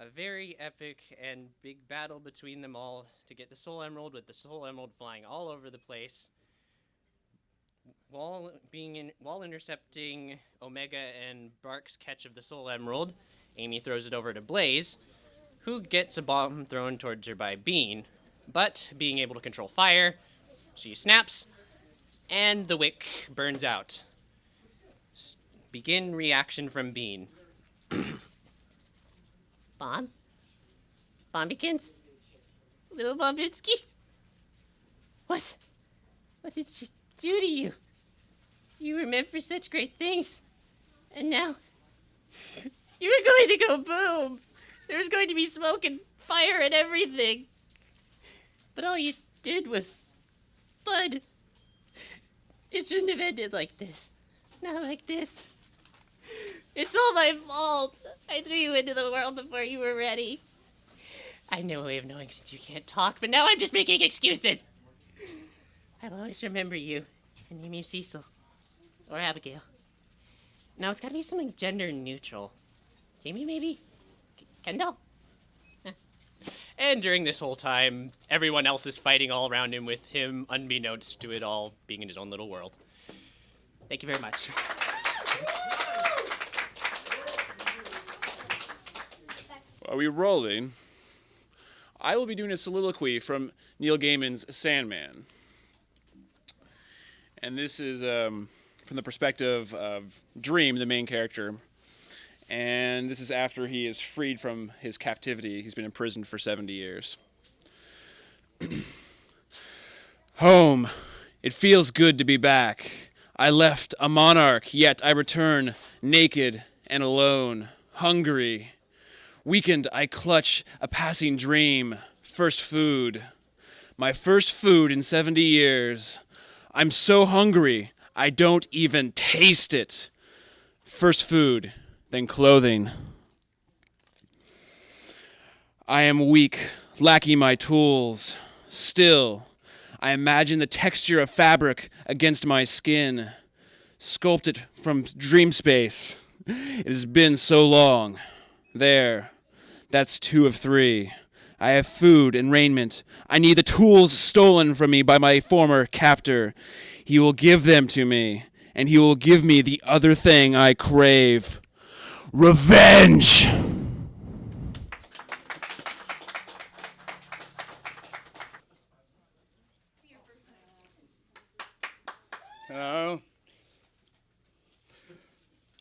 a very epic and big battle between them all to get the Soul Emerald, with the Soul Emerald flying all over the place. While intercepting Omega and Bark's catch of the Soul Emerald, Amy throws it over to Blaze, who gets a bomb thrown towards her by Bean. But being able to control fire, she snaps, and the wick burns out. Begin reaction from Bean. Bomb? Bombykins? Little Bombitsky? What? What did she do to you? You were meant for such great things. And now, you were going to go boom. There was going to be smoke and fire and everything. But all you did was blood. It shouldn't have ended like this. Not like this. It's all my fault. I threw you into the world before you were ready. I have no way of knowing since you can't talk, but now I'm just making excuses. I will always remember you and name you Cecil. Or Abigail. No, it's gotta be something gender neutral. Jamie, maybe? Kendall? And during this whole time, everyone else is fighting all around him, with him, unbeknownst to it all, being in his own little world. Thank you very much. Are we rolling? I will be doing a soliloquy from Neil Gaiman's Sandman. And this is from the perspective of Dream, the main character. And this is after he is freed from his captivity. He's been imprisoned for 70 years. Home. It feels good to be back. I left a monarch, yet I return naked and alone, hungry. Weakened, I clutch a passing dream. First food. My first food in 70 years. I'm so hungry, I don't even taste it. First food, then clothing. I am weak, lacking my tools. Still, I imagine the texture of fabric against my skin, sculpted from dream space. It has been so long. There, that's 2 of 3. I have food and raiment. I need the tools stolen from me by my former captor. He will give them to me, and he will give me the other thing I crave. Revenge!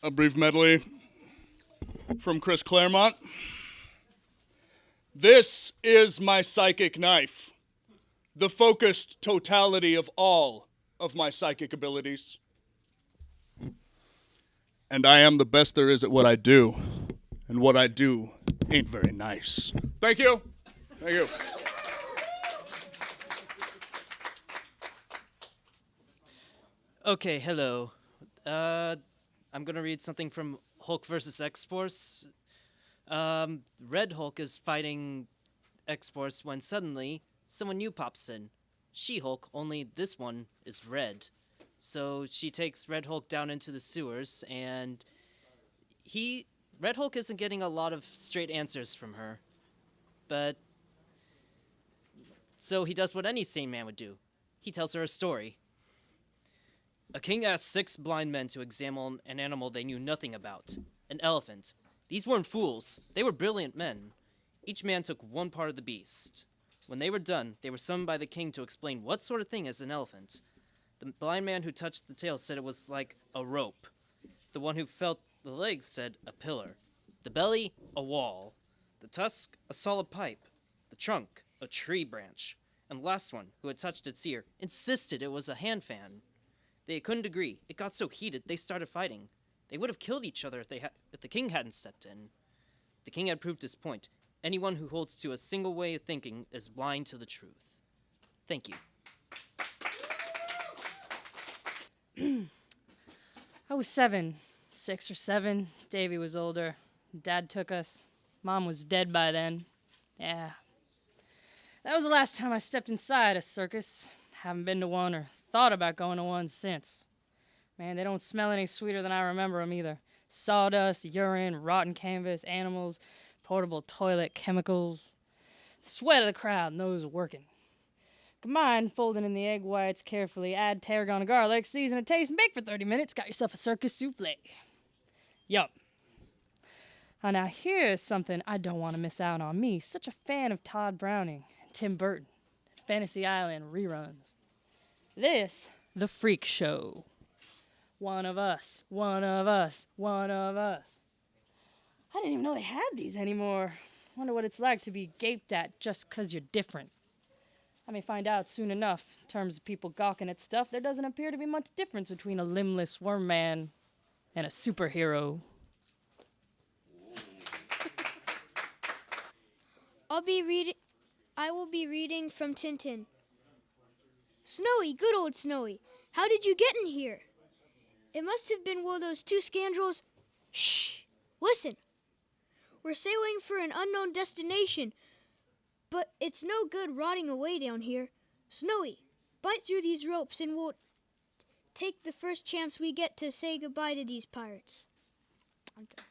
A brief medley from Chris Claremont. This is my psychic knife, the focused totality of all of my psychic abilities. And I am the best there is at what I do, and what I do ain't very nice. Thank you. Thank you. Okay, hello. I'm gonna read something from Hulk vs. X-Force. Red Hulk is fighting X-Force when suddenly someone new pops in. She-Hulk, only this one is red. So she takes Red Hulk down into the sewers, and Red Hulk isn't getting a lot of straight answers from her. But so he does what any sane man would do. He tells her a story. A king asked 6 blind men to examine an animal they knew nothing about, an elephant. These weren't fools, they were brilliant men. Each man took one part of the beast. When they were done, they were summoned by the king to explain what sort of thing is an elephant. The blind man who touched the tail said it was like a rope. The one who felt the legs said a pillar. The belly, a wall. The tusk, a solid pipe. The trunk, a tree branch. And the last one, who had touched its ear, insisted it was a hand fan. They couldn't agree. It got so heated, they started fighting. They would have killed each other if the king hadn't stepped in. The king had proved his point. Anyone who holds to a single way of thinking is blind to the truth. Thank you. I was 7, 6 or 7. Davy was older. Dad took us. Mom was dead by then. Yeah. That was the last time I stepped inside a circus. Haven't been to one or thought about going to one since. Man, they don't smell any sweeter than I remember them either. Sawdust, urine, rotten canvas, animals, portable toilet, chemicals. The sweat of the crowd and those working. Combine folding in the egg whites carefully, add tarragon and garlic, season and taste, and bake for 30 minutes. Got yourself a circus souffle. Yup. Now here's something I don't want to miss out on. Me, such a fan of Todd Browning and Tim Burton, Fantasy Island reruns. This, The Freak Show. One of us, one of us, one of us. I didn't even know they had these anymore. Wonder what it's like to be gaped at just 'cause you're different. I may find out soon enough. In terms of people gawking at stuff, there doesn't appear to be much difference between a limbless worm man and a superhero. I will be reading from Tintin. Snowy, good old Snowy. How did you get in here? It must have been one of those two scoundrels. Shh! Listen. We're sailing for an unknown destination, but it's no good rotting away down here. Snowy, bite through these ropes and we'll take the first chance we get to say goodbye to these pirates. I'm done.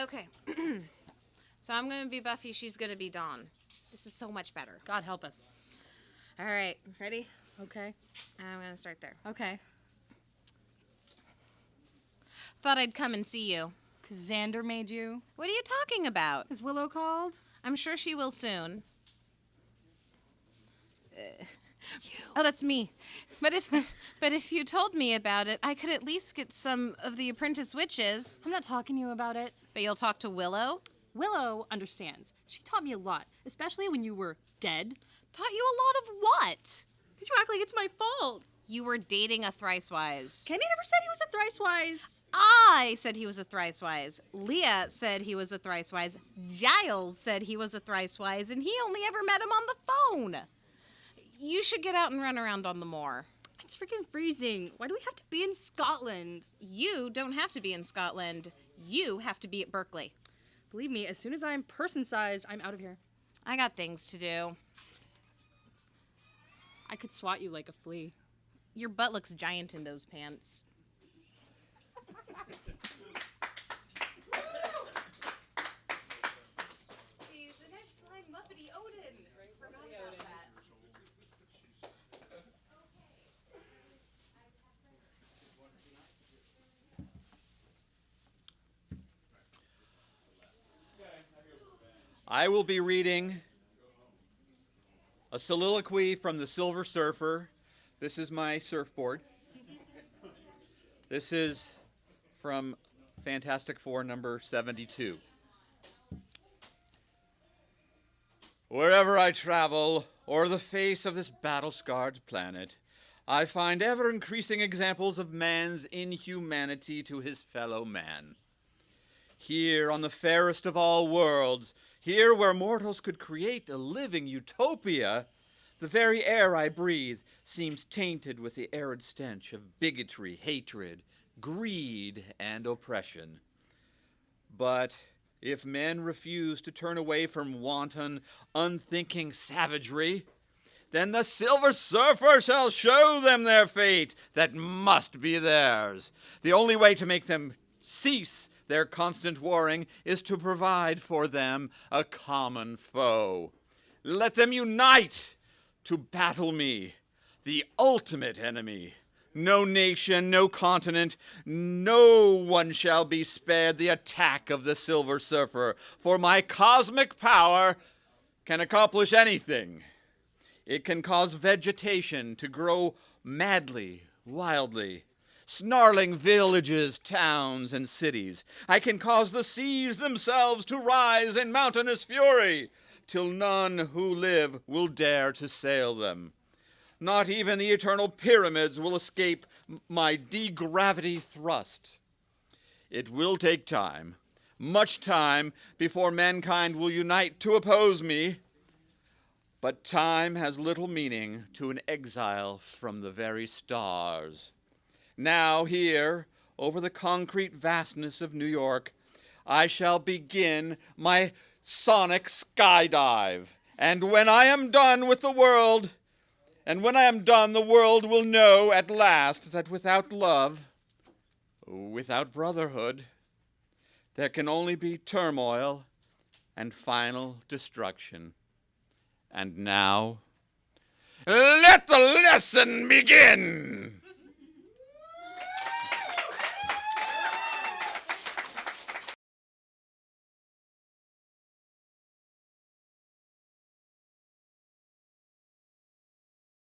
Okay. So I'm going to be Buffy, she's going to be Dawn. This is so much better. God help us. All right, ready? Okay. I'm going to start there. Okay. Thought I'd come and see you. 'Cause Xander made you? What are you talking about? Is Willow called? I'm sure she will soon. It's you. Oh, that's me. But if you told me about it, I could at least get some of the apprentice witches. I'm not talking to you about it. But you'll talk to Willow? Willow understands. She taught me a lot, especially when you were dead. Taught you a lot of what? Because you act like it's my fault. You were dating a thrice-wise. Kenny never said he was a thrice-wise. I said he was a thrice-wise. Leah said he was a thrice-wise. Giles said he was a thrice-wise, and he only ever met him on the phone. You should get out and run around on the moor. It's freaking freezing. Why do we have to be in Scotland? You don't have to be in Scotland. You have to be at Berkeley. Believe me, as soon as I'm person-sized, I'm out of here. I got things to do. I could swat you like a flea. Your butt looks giant in those pants. The next line, Muppety Odin. Forgot about that. I will be reading a soliloquy from the Silver Surfer. This is my surfboard. This is from Fantastic Four number 72. Wherever I travel, o'er the face of this battle-scarred planet, I find ever-increasing examples of man's inhumanity to his fellow man. Here on the fairest of all worlds, here where mortals could create a living utopia, the very air I breathe seems tainted with the arid stench of bigotry, hatred, greed, and oppression. But if men refuse to turn away from wanton, unthinking savagery, then the Silver Surfer shall show them their fate that must be theirs. The only way to make them cease their constant warring is to provide for them a common foe. Let them unite to battle me, the ultimate enemy. No nation, no continent, no one shall be spared the attack of the Silver Surfer, for my cosmic power can accomplish anything. It can cause vegetation to grow madly, wildly, snarling villages, towns, and cities. I can cause the seas themselves to rise in mountainous fury, till none who live will dare to sail them. Not even the eternal pyramids will escape my degravity thrust. It will take time, much time, before mankind will unite to oppose me. But time has little meaning to an exile from the very stars. Now here, over the concrete vastness of New York, I shall begin my sonic skydive. And when I am done with the world, the world will know at last that without love, Without brotherhood, there can only be turmoil and final destruction. And now, let the lesson begin!